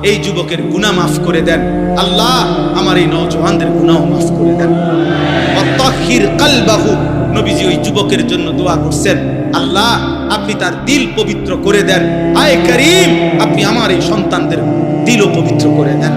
এই যুবকের গুনাহ মাফ করে দেন আল্লাহ, আমার এই নওজওয়ানদের গুনাহ মাফ করে দেন। ওয়াতাহির কলবাহু, নবীজি ওই যুবকের জন্য দোয়া করছেন, আল্লাহ আপনি তার দিল পবিত্র করে দেন। আয় করিম, আপনি আমার এই সন্তানদের দিলও পবিত্র করে দেন।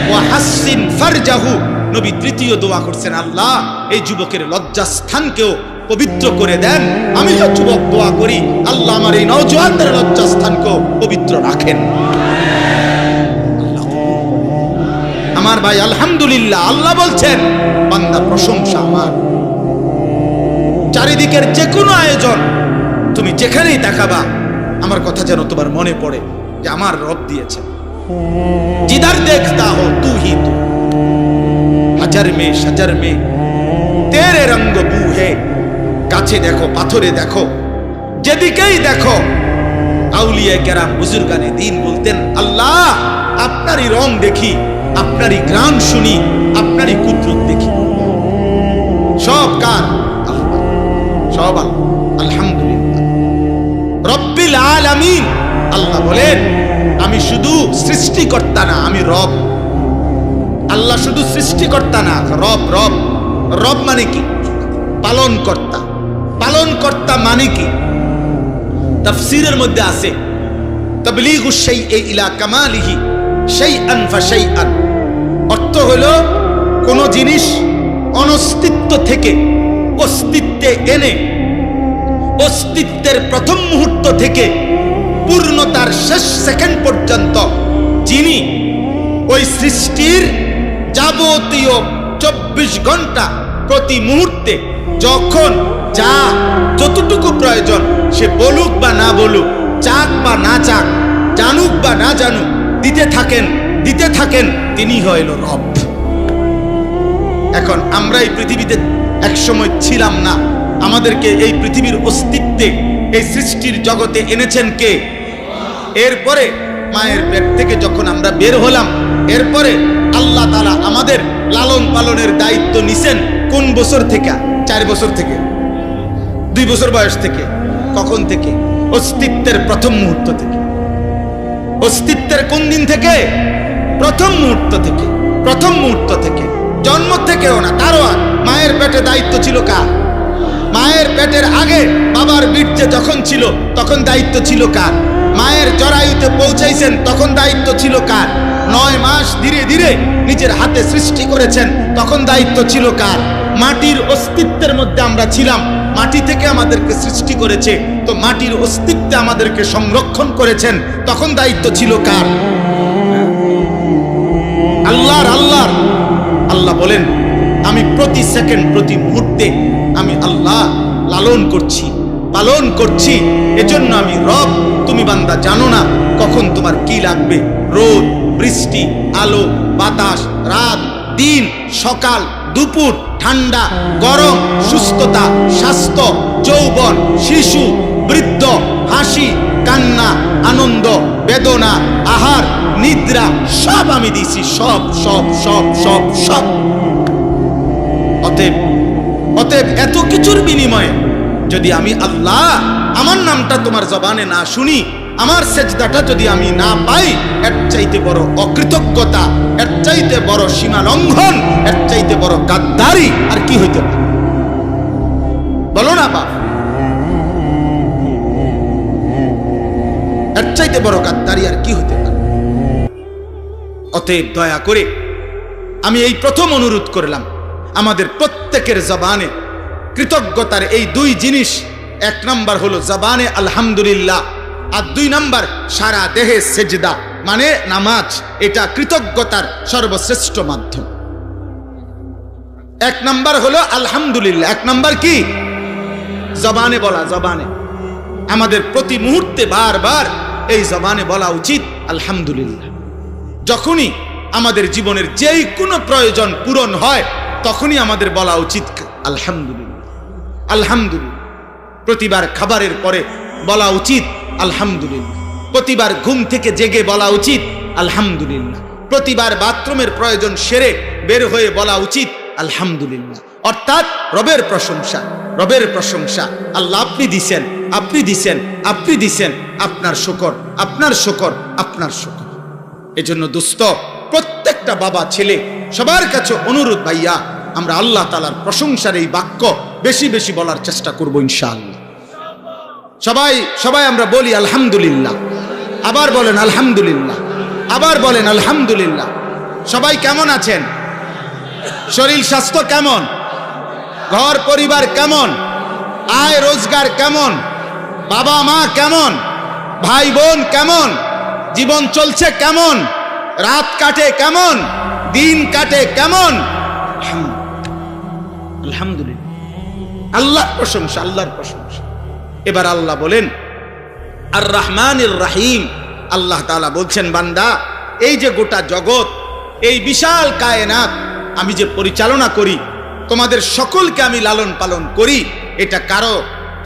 ওয়া হাসিন ফারজাহু, নবী তৃতীয় দোয়া করছেন, আল্লাহ এই যুবকের লজ্জাস্থানকেও পবিত্র করে দেন। আমি তো যুবক দোয়া করি, আল্লাহ আমার এই নওজওয়ানদের লজ্জাস্থানকেও পবিত্র রাখেন। আমার ভাই আলহামদুলিল্লাহ, আল্লাহ বলছেন বান্দা প্রশংসা আমার। চারিদিকের যে কোনো আয়োজন তুমি যেখানেই দেখাবা, আমার কথা যেন তোমার মনে পড়ে যে আমার রব দিয়েছে। जिधर देखता हो तू ही तू, হাজার মে সাজার মে তেরে রঙ্গ বু হে। গাছে দেখো, পাথরে দেখো, যেদিকেই দেখো। আউলিয়া কেরাম বুজুর্গানে দিন বলতেন, আল্লাহ আপনারই রং দেখি, আপনারই গ্রাম শুনি, আপনারই কুদরত দেখি। সব কার? আল্লাহ, সব আল্লাহ। আলহামদুলিল্লাহ রব্বিল আলামিন। আল্লাহ বলেন আমি শুধু সৃষ্টিকর্তা না, আমি রব। আল্লাহ শুধু সৃষ্টিকর্তা না, রব। রব রব মানে কি? পালন কর্তা। পালন কর্তা মানে কি? তাফসীরের মধ্যে আছে তাবলীগুশ শাইই ইলা কামালিহি শাইআন ফাশাইআন। অর্থ হলো কোন জিনিস অনস্তিত্ব থেকে অস্তিত্বে এনে, অস্তিত্বের প্রথম মুহূর্ত থেকে পূর্ণতার শেষ সেকেন্ড পর্যন্ত যিনি ওই সৃষ্টির যাবতীয় 24 ঘন্টা প্রতি মুহূর্তে যখন যা যতটুকু প্রয়োজন, সে বলুক বা না বলুক, চাক বা না চাক, জানুক বা না জানুক, দিতে থাকেন, তিনি হইল রব। এখন আমরা এই পৃথিবীতে একসময় ছিলাম না, আমাদেরকে এই পৃথিবীর অস্তিত্বে, এই সৃষ্টির জগতে এনেছেন কে? এরপরে মায়ের পেট থেকে যখন আমরা বের হলাম, এরপরে আল্লাহ তাআলা আমাদের লালন পালনের দায়িত্ব নিছেন। কোন বছর থেকে? 4 বছর থেকে, 2 বছর বয়স থেকে। কখন থেকে? অস্তিত্বের প্রথম মুহূর্ত থেকে। অস্তিত্বের কোন দিন থেকে? প্রথম মুহূর্ত থেকে। প্রথম মুহূর্ত থেকে, জন্ম থেকেও না, তারও মায়ের পেটে দায়িত্ব ছিল কার? মায়ের পেটের আগে বাবার বীর্যে যখন ছিল তখন দায়িত্ব ছিল কার? মায়ের জরায়ুতে পৌঁছাইছেন তখন দায়িত্ব ছিল কার? 9 মাস ধীরে ধীরে নিজের হাতে সৃষ্টি করেছেন তখন দায়িত্ব ছিল কার? মাটির অস্তিত্বের মধ্যে আমরা ছিলাম, মাটি থেকে আমাদেরকে সৃষ্টি করেছে, তো মাটির অস্তিত্বে আমাদেরকে সংরক্ষণ করেছেন, তখন দায়িত্ব ছিল কার? আল্লাহর। আল্লাহর। আল্লাহ বলেন আমি প্রতি সেকেন্ড প্রতি মুহূর্তে আমি আল্লাহ লালন করছি, পালন করছি, এজন্য আমি রব। তুমি বান্দা জানো না কখন তোমার কি লাগবে। রোদ, বৃষ্টি, আলো, বাতাস, রাত, দিন, সকাল, দুপুর, ঠান্ডা, গরম, সুস্থতা, স্বাস্থ্য, যৌবন, শিশু, বৃদ্ধ, হাসি, কান্না, আনন্দ, বেদনা, আহার, নিদ্রা, সব আমি দিছি। সব সব সব সব সব। অতএব এত কিছুর বিনিময়ে যদি আমি আল্লাহ আমার নামটা তোমার জবানে না শুনি, আমার সেজদাটা যদি আমি না পাই, এর চাইতে বড় অকৃতজ্ঞতা, এর চাইতে বড় সীমা লঙ্ঘন, এর চাইতে বড় গাদ্দারি আর কি হইতে পারে? বলো না বাপ, এর চাইতে বড় গাদ্দারি আর কি হইতে পারে? অতএব দয়া করে আমি এই প্রথম অনুরোধ করলাম, আমাদের প্রত্যেকের জবানে কৃতজ্ঞতার এই 2 জিনিস। 1 নাম্বার হলো জবানে আলহামদুলিল্লাহ, আর 2 নাম্বার সারা দেহে সেজদা মানে নামাজ। এটা কৃতজ্ঞতার সর্বশ্রেষ্ঠ মাধ্যম। 1 নাম্বার হলো আলহামদুলিল্লাহ। 1 নাম্বার কি? জবানে বলা। জবানে আমাদের প্রতি মুহূর্তে বারবার এই জবানে বলা উচিত আলহামদুলিল্লাহ। যখনই আমাদের জীবনের যেই কোনো প্রয়োজন পূরণ হয় তখনই আমাদের বলা উচিত আলহামদুলিল্লাহ। আলহামদুলিল্লাহ। প্রতিবার খাবারের পরে বলা উচিত আলহামদুলিল্লাহ। প্রতিবার ঘুম থেকে জেগে বলা উচিত আলহামদুলিল্লাহ। প্রতিবার বাথরুমের প্রয়োজন সেরে বের হয়ে বলা উচিত আলহামদুলিল্লাহ। অর্থাৎ রবের প্রশংসা, রবের প্রশংসা। আল্লাহ আপনি দিছেন, আপনি দিছেন, আপনি দিছেন, আপনার শুকর, আপনার শুকর, আপনার শুকর। এজন্য দোস্ত, প্রত্যেকটা বাবা ছেলে সবার কাছে অনুরোধ, ভাইয়া আমরা আল্লাহ তাআলার প্রশংসার এই বাক্য বেশি বেশি বলার চেষ্টা করব ইনশাআল্লাহ। সবাই সবাই আমরা বলি আলহামদুলিল্লাহ, আবার বলেন আলহামদুলিল্লাহ, আবার বলেন আলহামদুলিল্লাহ। সবাই কেমন আছেন? শরীর স্বাস্থ্য কেমন? ঘর পরিবার কেমন? আয় রোজগার কেমন? বাবা মা কেমন? ভাই বোন কেমন? জীবন চলছে কেমন? রাত কাটে কেমন? দিন কাটে কেমন? আলহামদুলিল্লাহ, আল্লাহর প্রশংসা, আল্লাহর প্রশংসা। এবার আল্লাহ বলেন আর রহমানির রহিম। আল্লাহ তাআলা বলছেন, বান্দা এই যে গোটা জগৎ, এই বিশাল কায়নাত আমি যে পরিচালনা করি, তোমাদের সকলকে আমি লালন পালন করি, এটা কারো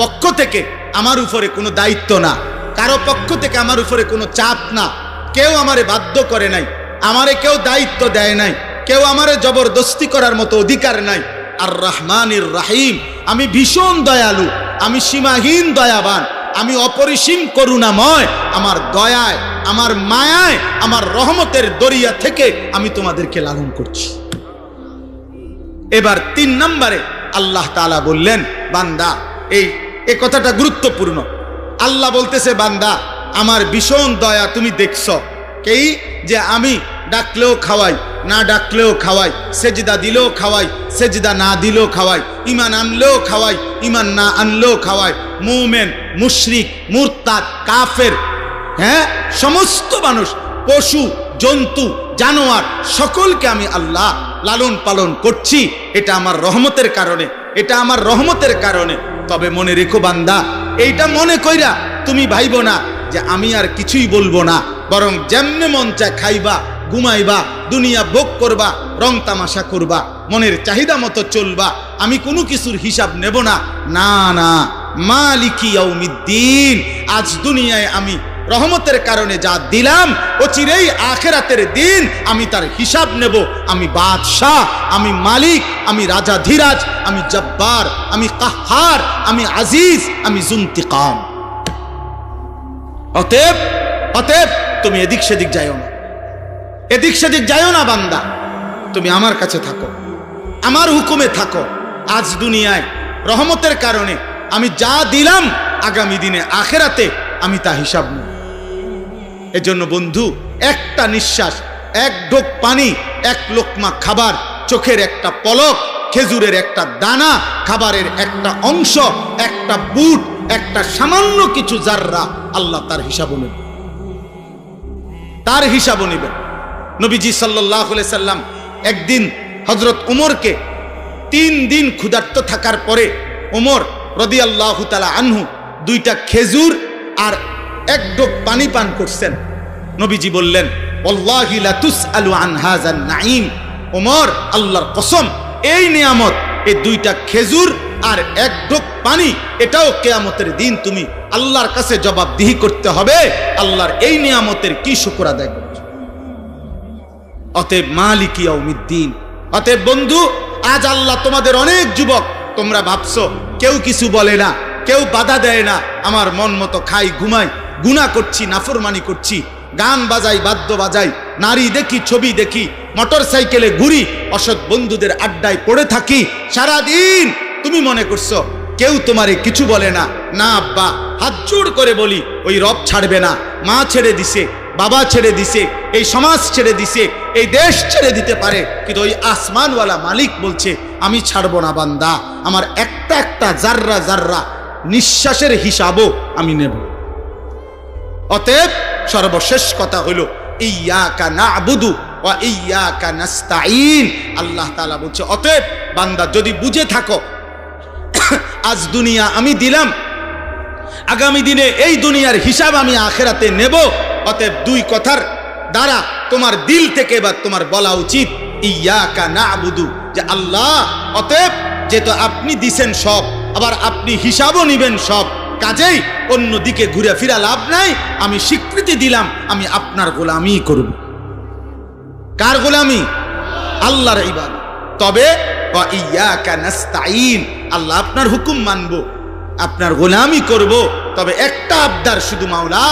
পক্ষ থেকে আমার উপরে কোনো দায়িত্ব না, কারো পক্ষ থেকে আমার উপরে কোনো চাপ না। কেউ আমারে বাধ্য করে নাই, আমারে কেউ দায়িত্ব দেয় নাই, কেউ আমারে জবরদস্তি করার মতো অধিকার নাই। আর রহমানির রহিম, আমি ভীষণ দয়ালু, আমি সীমাহীন দয়াবান, আমি অপরিসীম করুণাময়। আমার দয়ায়, আমার মায়ায়, আমার রহমতের দরিয়া থেকে আমি তোমাদেরকে লালন করছি। এবার 3 নম্বরে আল্লাহ তাআলা বললেন, বান্দা এই কথাটা গুরুত্বপূর্ণ। আল্লাহ বলতেছে, বান্দা আমার ভীষণ দয়া তুমি দেখছ, এই যে আমি ডাকলেও খাওয়াই, না ডাকলেও খাওয়াই, সেজদা দিলেও খাওয়াই, সেজদা না দিলেও খাওয়াই, ঈমান আনলেও খাওয়াই, ঈমান না আনলেও খাওয়াই, মুমিন মুশরিক মুরতাদ কাফের, হ্যাঁ সমস্ত মানুষ, পশু জন্তু জানোয়ার সকলকে আমি আল্লাহ লালন পালন করছি। এটা আমার রহমতের কারণে, এটা আমার রহমতের কারণে। তবে মনে রেখো বান্দা, এইটা মনে কইরা তুমি ভাইবো না যে আমি আর কিছুই বলবো না, বরং যেমনে মন চায় খাইবা, ঘুমাইবা, দুনিয়া ভোগ করবা, রং তামাশা করবা, মনের চাহিদা মতো চলবা, আমি কোনো কিছুর হিসাব নেব না। না না, মালিকি ইয়াউমিদ্দিন, আজ দুনিয়ায় আমি রহমতের কারণে যা দিলাম, অচিরেই আখিরাতের দিন আমি তার হিসাব নেব। আমি বাদশাহ, আমি মালিক, আমি রাজা ধীরাজ, আমি জব্বার, আমি কাহ্হার, আমি আজিজ, আমি জুন্তিকাম। অতএব অতএব তুমি এদিক সেদিক যাইও না, এদিক সেদিক যাইও না বান্দা, তুমি আমার কাছে থাকো, আমার হুকুমে থাকো। আজ দুনিয়ায় রহমতের কারণে আমি যা দিলাম, আগামী দিনে আখিরাতে আমি তা হিসাব নেব। এজন্য বন্ধু, একটা নিঃশ্বাস, এক ঢোক পানি, এক লোকমা খাবার, চোখের একটা পলক, খেজুরের একটা দানা, খাবারের একটা অংশ, একটা বুট, একটা সামান্য কিছু জাররা, আল্লাহ তার হিসাবও নেবেন, তার হিসাবও নেবেন। নবীজি সাল্লাল্লাহু আলাইহি সাল্লাম একদিন হযরত উমরকে 3 দিন ক্ষুধার্ত থাকার পরে উমর রাদিয়াল্লাহু তাআলা আনহু 2টা খেজুর আর 1 ঢোক পানি পান করছেন। নবীজি বললেন, ওয়াল্লাহি লা তুসআলু আন হাযান নাঈম। ওমর, আল্লাহর কসম, এই নিয়ামত, এই 2টা খেজুর আর 1 ঢোক পানি, এটাও কিয়ামতের দিন তুমি আল্লাহর কাছে জবাবদিহি করতে হবে। আল্লাহর এই নিয়ামতের কি শুকর আদায় করছো? অতএব মালিকি ইয়াউমিদ্দিন। অতএব বন্ধু, আজ আল্লাহ তোমাদের অনেক যুবক, তোমরা ভাবছো কেউ কিছু বলে না, কেউ বাধা দেয় না, আমার মন মতো খাই, ঘুমাই, গুনাহ করছি, নাফরমানি করছি, গান বাজাই, বাদ্য বাজাই, নারী দেখি, ছবি দেখি, মোটর সাইকেলে ঘুরি, অসৎ বন্ধুদের আড্ডায় পড়ে থাকি সারাদিন। তুমি মনে করছো কেউ তোমারে কিছু বলে না? না আব্বা, হাত জোড় করে বলি, ওই রব ছাড়বে না। মা ছেড়ে দিছে, বাবা ছেড়ে দিছে, এই সমাজ ছেড়ে দিছে, এই দেশ ছেড়ে দিতে পারে, কিন্তু ওই আসমানওয়ালা মালিক বলছে আমি ছাড়বো না বান্দা, আমার একটা একটা জাররা জাররা নিঃশ্বাসের হিসাবও আমি নেব। অতএব সর্বশেষ কথা হলো ইয়াকা না'বুদু ওয়া ইয়াকা নাস্তাঈন। আল্লাহ তাআলা বলছে, অতএব বান্দা যদি বুঝে থাকো আজ দুনিয়া আমি দিলাম, আগামী দিনে এই দুনিয়ার হিসাব আমি আখিরাতে নেব। অতএব 2 কথার দ্বারা তোমার দিল থেকে বা তোমার বলা উচিত ইয়াকা না'বুদু, যে আল্লাহ, অতএব যেহেতু আপনি দিছেন সব, আবার আপনি হিসাবও নিবেন সব, কাজেই অন্যদিকে ঘুরে ফিরা লাভ নাই। আমি স্বীকৃতি দিলাম আমি আপনার গোলামি করব। কার গোলামি? আল্লাহর ইবাদত। তবে ওয়া ইয়াকা নাস্তাঈন, আল্লাহ আপনার হুকুম মানব, আপনার গোলামি করব। তবে একটা আবদার শুধু, মাওলা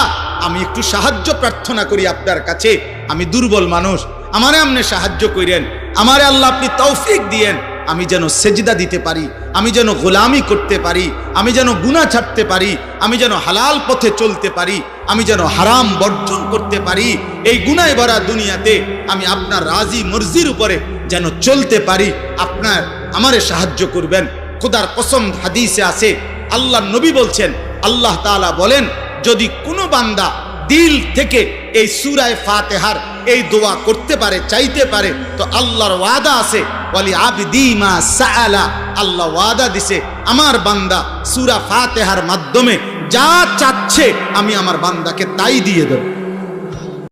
আমি একটু সাহায্য প্রার্থনা করি আপনার কাছে, আমি দুর্বল মানুষ, আমারে আপনি সাহায্য করেন, আমারে আল্লাহ আপনি তৌফিক দিয়েন, আমি যেন সেজদা দিতে পারি, আমি যেন গোলামি করতে পারি, আমি যেন গুনাহ ছাড়তে পারি, আমি যেন হালাল পথে চলতে পারি, আমি যেন হারাম বর্জন করতে পারি। এই গুনাহে ভরা দুনিয়াতে আমি আপনার রাজি মর্জির উপরে যেন চলতে পারি। আপনার আমারে সাহায্য করবেন। খোদার কসম, হাদিসে আছে, আল্লাহ নবী বলছেন, আল্লাহ তাআলা বলেন, যদি কোনো বান্দা দিল থেকে এই সূরা ফাতিহার এই দোয়া করতে পারে, চাইতে পারে, তো আল্লাহর ওয়াদা আছে, ওয়ালি আবদি মা সাআলা, আল্লাহ ওয়াদা দিছে আমার বান্দা সূরা ফাতিহার মাধ্যমে যা চাচ্ছে আমি আমার বান্দাকে তাই দিয়ে দেব।